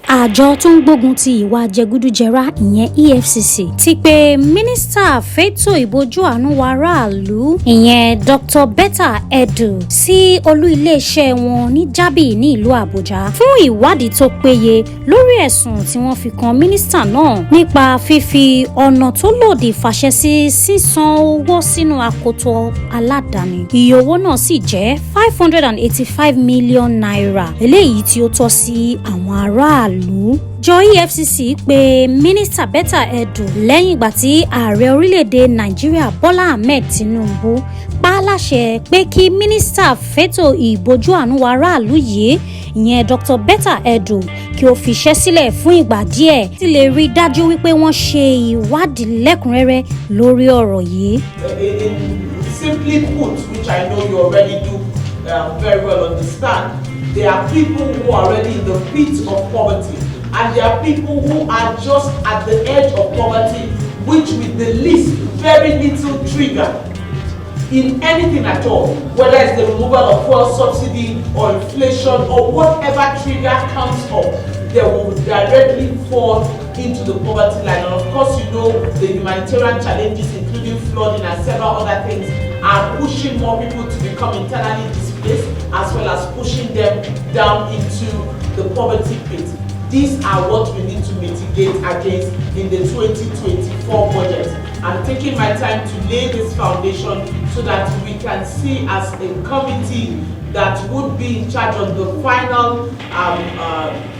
Àjọ tó ń gbógun ti ìwà jẹgúdújẹrá ìyẹn EFCC ti pe Mínísítà fẹ́tò ìbojú àánú aráàlú ìyẹn Dr. Betta Edu sí olú iléeṣẹ́ wọn ní Jábì ní ìlú Àbújá fún ìwádìí tó péye lórí ẹ̀sùn tí wọ́n fi kan mínísítà náà nípa fífi ọ̀nà tó lòdì fàṣẹ sí sísan owó sínú akoto aládàáni. Iye owó náà sì jẹ́ 585 million naira eléyìí tí ó tọ́ sí àwọn aráàlú. Jọ EFCC pé Minister Betta Edu lẹ́yìn ìgbà tí ààrẹ orílẹ̀-èdè Nigeria Bola Ahmed Tinubu pa á láṣẹ pé kí mínísítà fẹ́tò ìbojú àánú aráàlú yìí ìyẹn Dr. Betta Edu kí ó fi iṣẹ́ sílẹ̀ fún ìgbà díẹ̀ tí lè rí dájú wípé wọ́n ṣe ìwádìí lẹ́kùnrẹ́rẹ́ lórí ọ̀rọ̀ yìí. Simply put, which I know you already do very well understand, there are people who are already in the pit of poverty, and there are people who are just at the edge of poverty, which with the least, very little trigger in anything at all, whether it's the removal of fuel subsidy or inflation or whatever trigger comes up, they will directly fall into the poverty line. And of course, you know, the humanitarian challenges, including flooding and several other things, are pushing more people to become internally displaced, as well as pushing them down into the poverty pit. These are what we need to mitigate against in the 2024 budget. I'm taking my time to lay this foundation so that we can see as a committee that would be in charge of the final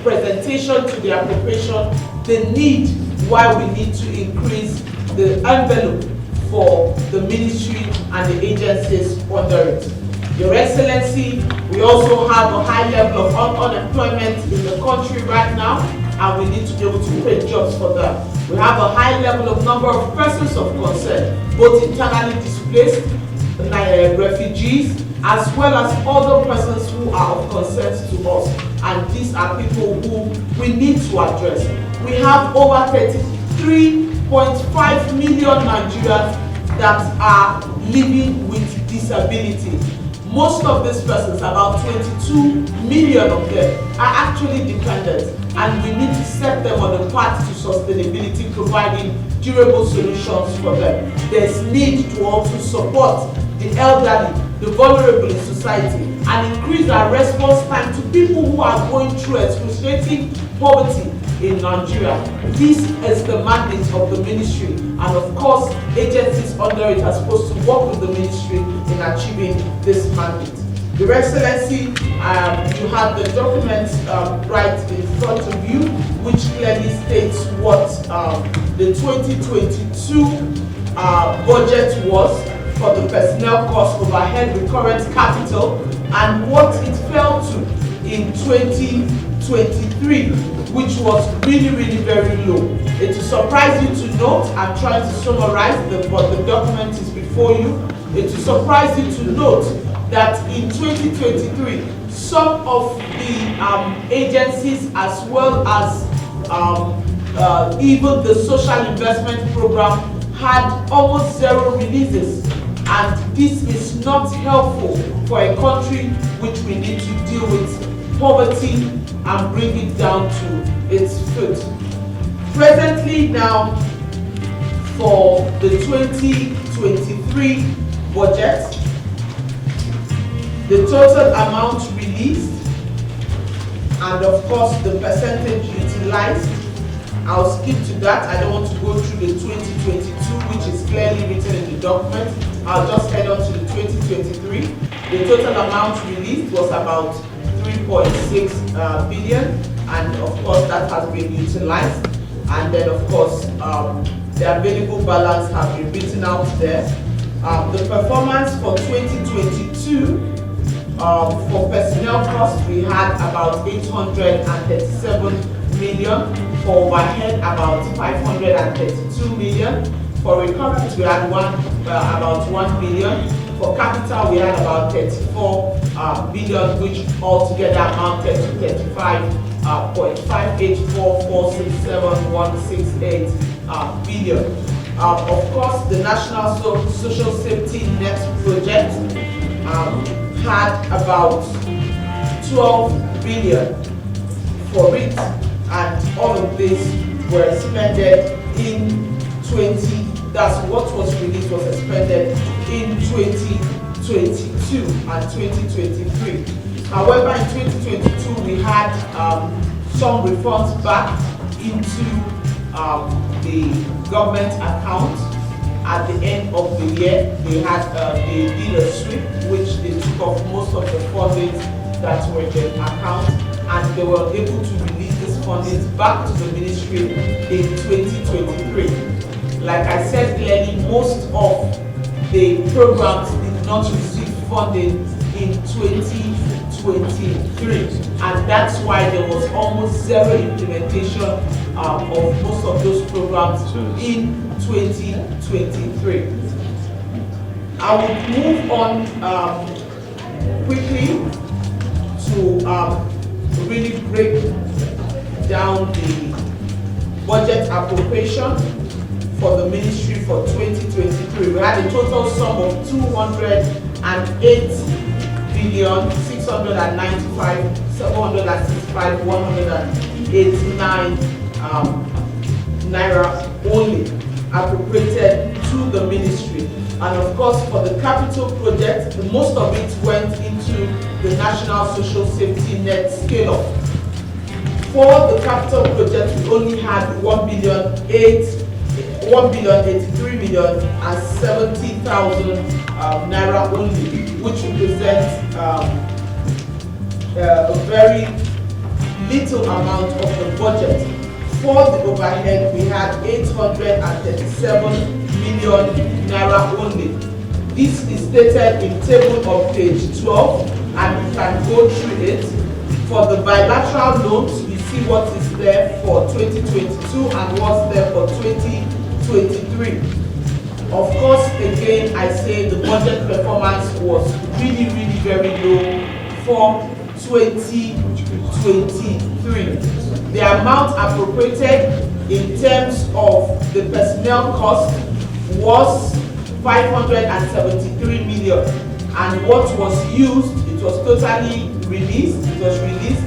presentation to the appropriation, the need why we need to increase the envelope for the ministry and the agencies under it. Your Excellency, we also have a high level of unemployment in the country right now, and we need to be able to create jobs for them. We have a high level of number of persons of concern, both internally displaced, refugees, as well as other persons who are of concern to us. And these are people who we need to address. We have over 33.5 million Nigerians that are living with disability. Most of these persons, about 22 million of them, are actually dependent, and we need to set them on the path to sustainability, providing durable solutions for them. There's need to also support the elderly, the vulnerable in society, and increase our response time to people who are going through excruciating poverty in Nigeria. This is the mandate of the ministry, and of course, agencies under it are supposed to work with the ministry in achieving this mandate. Your Excellency, you have the document right in front of you, which clearly states what the 2022 budget was for the personnel cost, overhead, recurrent capital, and what it fell to in 2023, which was really, really very low. It will surprise you to note, I'm trying to summarize, but the document is before you. It will surprise you to note that in 2023, some of the agencies, as well as even the social investment program, had almost zero releases. And this is not helpful for a country which we need to deal with poverty and bring it down to its foot. Presently now, for the 2023 budget, the total amount released and of course the percentage utilized, I'll skip to that. I don't want to go through the 2022, which is clearly written in the document. I'll just head on to the 2023. The total amount released was about 3.6 billion, and of course that has been utilized. And then of course the available balance has been written out there. The performance for 2022 for personnel costs, we had about 837 million. For overhead, about 532 million. For recurrent, we had about 1 billion. For capital, we had about 34 billion, which altogether amounted to 35.584467168 billion. Of course, the National Social Safety Net project had about 12 billion for it, and of this were expended in what was released was expended in 2022 and 2023. However, in 2022 we had some refunds back into the government account. At the end of the year, they did a sweep, which they took off most of the funding that were in the account, and they were able to release this funding back to the ministry in 2023. Like I said clearly, most of the programs did not receive funding in 2023, and that's why there was almost zero implementation of most of those programs in 2023. I will move on quickly to really break down the budget appropriation for the ministry for 2023. We had a total sum of 208,695,765,189 naira only appropriated to the ministry. And of course, for the capital project, most of it went into the National Social Safety Net scale-up. For the capital project, we only had 1,083,070,000 naira only, which represents a very little amount of the budget. For the overhead, we had 837 million naira only. This is stated in table of page 12, and you can go through it. For the bilateral loans, you see what is there for 2022 and what's there for 2023. Of course, again, I say the budget performance was really very low for 2023. The amount appropriated in terms of the personnel cost was 573 million, and what was used, it was totally released,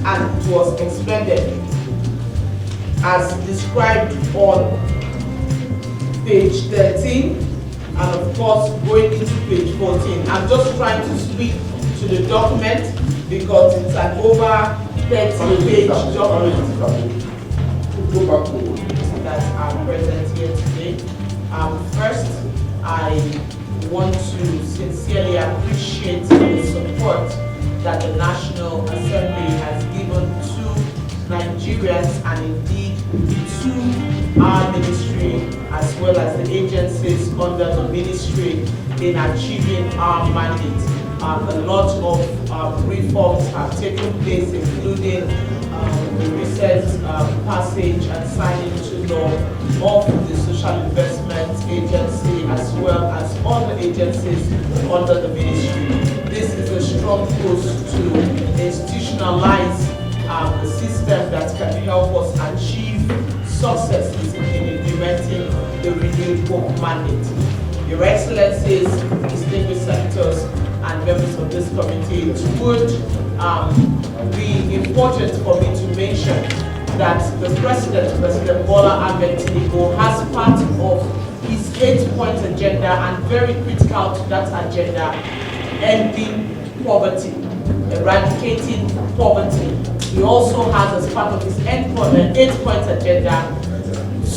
and it was expended as described on page 13, and of course going into page 14. I'm just trying to speak to the document because it's an over 30-page document that are present here today. First, I want to sincerely appreciate the support that the National Assembly has given to Nigerians and indeed to our ministry as well as the agencies under the ministry in achieving our mandate. A lot of reforms have taken place, including the recent passage and signing into law of the Social Investment Agency as well as other agencies under the ministry. This is a strong push to institutionalize the system that can help us achieve successes in implementing the renewed hope mandate. Your Excellencies, distinguished senators, and members of this committee, it would be important for me to mention that the President Bola Ahmed Tinubu, has part of his 8-point agenda, and very critical to that agenda, ending poverty, eradicating poverty. He also has as part of his 8-point agenda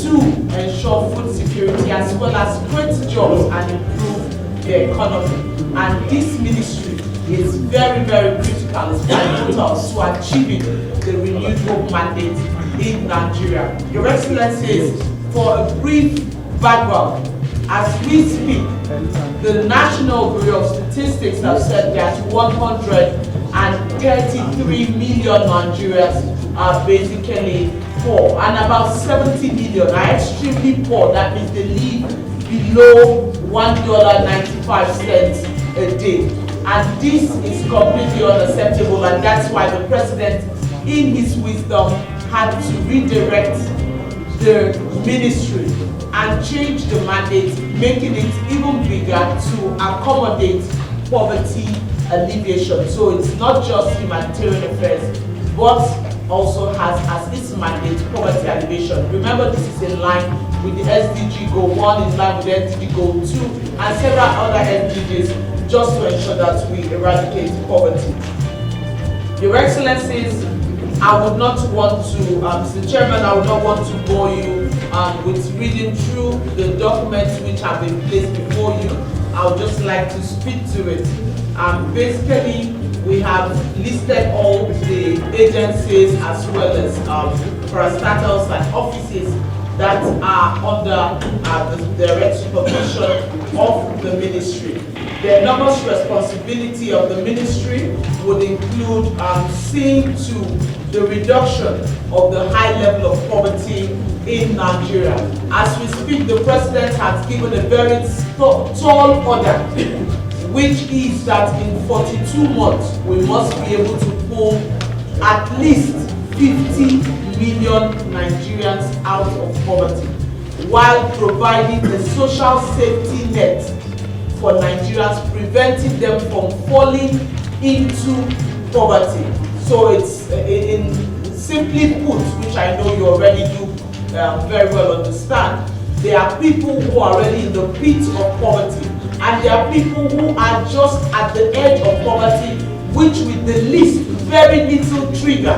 to ensure food security as well as create jobs and improve the economy. And this ministry is very critical, it's pivotal to achieving the renewed hope mandate in Nigeria. Your Excellencies, for a brief background, as we speak, the National Bureau of Statistics have said that 133 million Nigerians are basically poor, and about 70 million are extremely poor. That means they live below $1.95 a day. And this is completely unacceptable, and that's why the President, in his wisdom, had to redirect the ministry and change the mandate, making it even bigger to accommodate poverty alleviation. So it's not just humanitarian affairs, but also has as its mandate poverty alleviation. Remember, this is in line with the SDG Goal 1, in line with the SDG Goal 2, and several other SDGs, just to ensure that we eradicate poverty. Your Excellencies, I would not want to, Mr. Chairman, I would not want to bore you with reading through the documents which have been placed before you. I would just like to speak to it. Basically, we have listed all the agencies as well as parastatals and offices that are under the direct supervision of the ministry. The enormous responsibility of the ministry would include seeing to the reduction of the high level of poverty in Nigeria. As we speak, the President has given a very tall order, which is that in 42 months, we must be able to pull at least 50 million Nigerians out of poverty, while providing the social safety net for Nigerians, preventing them from falling into poverty. So it's in simply put, which I know you already do very well understand, there are people who are already in the pit of poverty, and there are people who are just at the edge of poverty, which with the least, very little trigger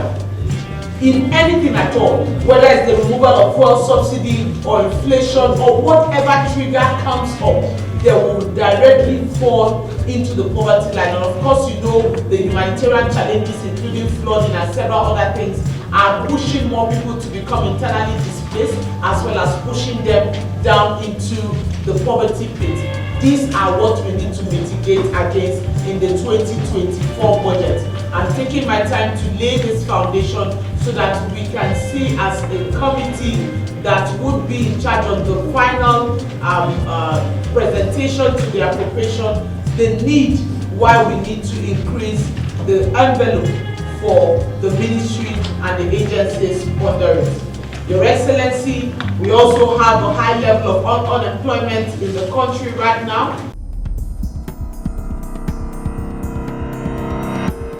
in anything at all, whether it's the removal of fuel subsidy or inflation or whatever trigger comes up, they will directly fall into the poverty line. And of course, you know, the humanitarian challenges, including flooding and several other things, are pushing more people to become internally displaced, as well as pushing them down into the poverty pit. These are what we need to mitigate against in the 2024 budget. I'm taking my time to lay this foundation so that we can see as a committee that would be in charge of the final presentation to the appropriation, the need why we need to increase the envelope for the ministry and the agencies under it. Your Excellency, we also have a high level of unemployment in the country right now.